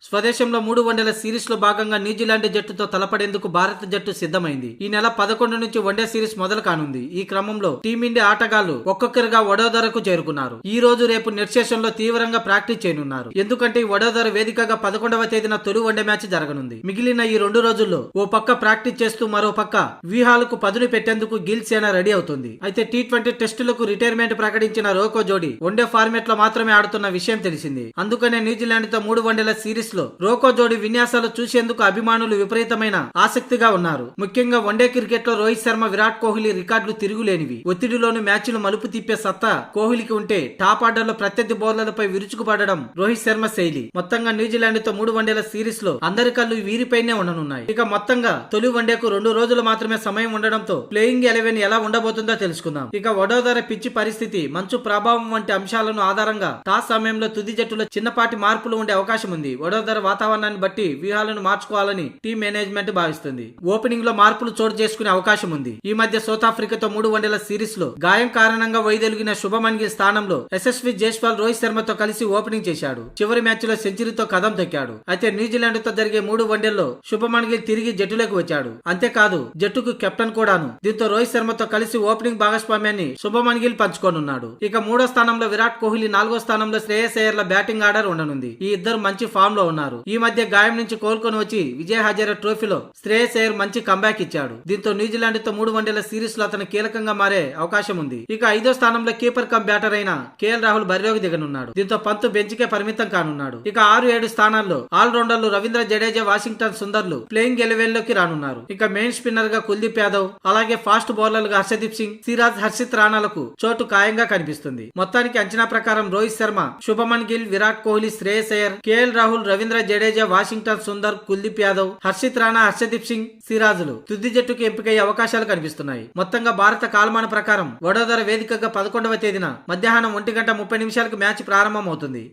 స్వదేశంలో 3 వన్డేల సిరీస్ లో భాగంగా న్యూజిలాండ్ జట్టుతో తలపడేందుకు భారత జట్టు సిద్ధమైంది. ఈ నెల 11 నుంచి వన్డే సిరీస్ మొదలు కానుంది. ఈ క్రమంలో టీమిండియా ఆటగాళ్లు ఒక్కొక్కరుగా వడోదరకు చేరుకున్నారు. ఈ రోజు రేపు నెట్ సెషన్ లో తీవ్రంగా ప్రాక్టీస్ చేయనున్నారు. ఎందుకంటే ఈ వడోదర వేదికగా 11వ తేదీన తొలి వన్డే మ్యాచ్ జరగనుంది. మిగిలిన ఈ 2 రోజుల్లో ఓ పక్క ప్రాక్టీస్ చేస్తూ మరో పక్క వ్యూహాలకు పదును పెట్టేందుకు గిల్ సేన రెడీ అవుతుంది. అయితే టీ20 టెస్టులకు రిటైర్మెంట్ ప్రకటించిన రోకో జోడీ వన్డే ఫార్మేట్ లో మాత్రమే ఆడుతున్న విషయం తెలిసింది. అందుకనే న్యూజిలాండ్ తో 3 వన్డేల సిరీస్ లో రోకో జోడీ విన్యాసాలు చూసేందుకు అభిమానులు విపరీతమైన ఆసక్తిగా ఉన్నారు. ముఖ్యంగా వన్డే క్రికెట్ లో రోహిత్ శర్మ, విరాట్ కోహ్లీ రికార్డులు తిరుగులేనివి. ఒత్తిడిలోని మ్యాచ్లు మలుపు తిప్పే సత్తా కోహ్లీకి ఉంటే టాప్ ఆర్డర్ లో ప్రత్యర్థి బౌలర్లపై విరుచుకుపడడం రోహిత్ శర్మ శైలి. మొత్తంగా న్యూజిలాండ్ తో 3 వన్డేల సిరీస్ లో అందరి కళ్ళు వీరిపైనే ఉండనున్నాయి. ఇక మొత్తంగా తొలి వన్డేకు 2 రోజులు మాత్రమే సమయం ఉండడంతో ప్లేయింగ్ 11 ఎలా ఉండబోతుందో తెలుసుకుందాం. ఇక వడోదర పిచ్చి పరిస్థితి, మంచు ప్రభావం వంటి అంశాలను ఆధారంగా టాస్ సమయంలో తుది జట్టులో చిన్నపాటి మార్పులు ఉండే అవకాశం ఉంది. వడోదర వాతావరణాన్ని బట్టి వ్యూహాలను మార్చుకోవాలని టీం మేనేజ్మెంట్ భావిస్తుంది. ఓపెనింగ్ లో మార్పులు చోటు చేసుకునే అవకాశం ఉంది. ఈ మధ్య సౌత్ ఆఫ్రికాతో 3 వన్డేల సిరీస్ లో గాయం కారణంగా వైదొలిగిన శుభమన్ గిల్ స్థానంలో యశస్వి జైస్వాల్ రోహిత్ శర్మతో కలిసి ఓపెనింగ్ చేశాడు. చివరి మ్యాచ్ లో సెంచరీతో కదం తొక్కాడు. అయితే న్యూజిలాండ్ తో జరిగే 3 వన్డేల్లో శుభమన్ గిల్ తిరిగి జట్టులోకి వచ్చాడు. అంతేకాదు జట్టుకు కెప్టెన్ కూడాను. దీంతో రోహిత్ శర్మతో కలిసి ఓపెనింగ్ భాగస్వామ్యాన్ని శుభమన్ గిల్ పంచుకోనున్నాడు. ఇక 3వ స్థానంలో విరాట్ కోహ్లీ, 4వ స్థానంలో శ్రేయస్ అయ్యర్ల బ్యాటింగ్ ఆర్డర్ ఉండనుంది. ఈ ఇద్దరు మంచి ఫామ్ లో ఉన్నారు. ఈ మధ్య గాయం నుంచి కోలుకొని వచ్చి విజయ్ హజారే ట్రోఫీలో శ్రేయస్ అయ్యర్ మంచి కంబ్యాక్ ఇచ్చాడు. దీంతో న్యూజిలాండ్ తో 3 వన్డేల సిరీస్ లో అతను కీలకంగా మారే అవకాశం ఉంది. ఇక 5వ స్థానంలో కీపర్ కమ్ బ్యాటర్ అయిన కేఎల్ రాహుల్ బరిలోకి దిగనున్నాడు. దీంతో పంత్ బెంచ్ కే పరిమితం కానున్నాడు. ఇక 6-7 స్థానాల్లో ఆల్ రౌండర్లు రవీంద్ర జడేజా, వాషింగ్టన్ సుందర్లు ప్లేయింగ్ 11 లోకి రానున్నారు. ఇక మెయిన్ స్పిన్నర్ గా కుల్దీప్ యాదవ్, అలాగే ఫాస్ట్ బౌలర్లుగా హర్షదీప్ సింగ్, సిరాజ్, హర్షిత్ రాణాలకు చోటు ఖాయంగా కనిపిస్తుంది. మొత్తానికి అంచనా ప్రకారం రోహిత్ శర్మ, శుభమన్ గిల్, విరాట్ కోహ్లీ, శ్రేయస్ అయ్యర్, కేఎల్ రాహుల్, రవీంద్ర జడేజా, వాషింగ్టన్ సుందర్, కుల్దీప్ యాదవ్, హర్షిత్ రాణా, హర్షదీప్ సింగ్, సిరాజులు తుది జట్టుకు ఎంపికయ్యే అవకాశాలు కనిపిస్తున్నాయి. మొత్తంగా భారత కాలమాన ప్రకారం వడోదర వేదికగా 11వ తేదీన మధ్యాహ్నం 1:30 మ్యాచ్ ప్రారంభమవుతుంది.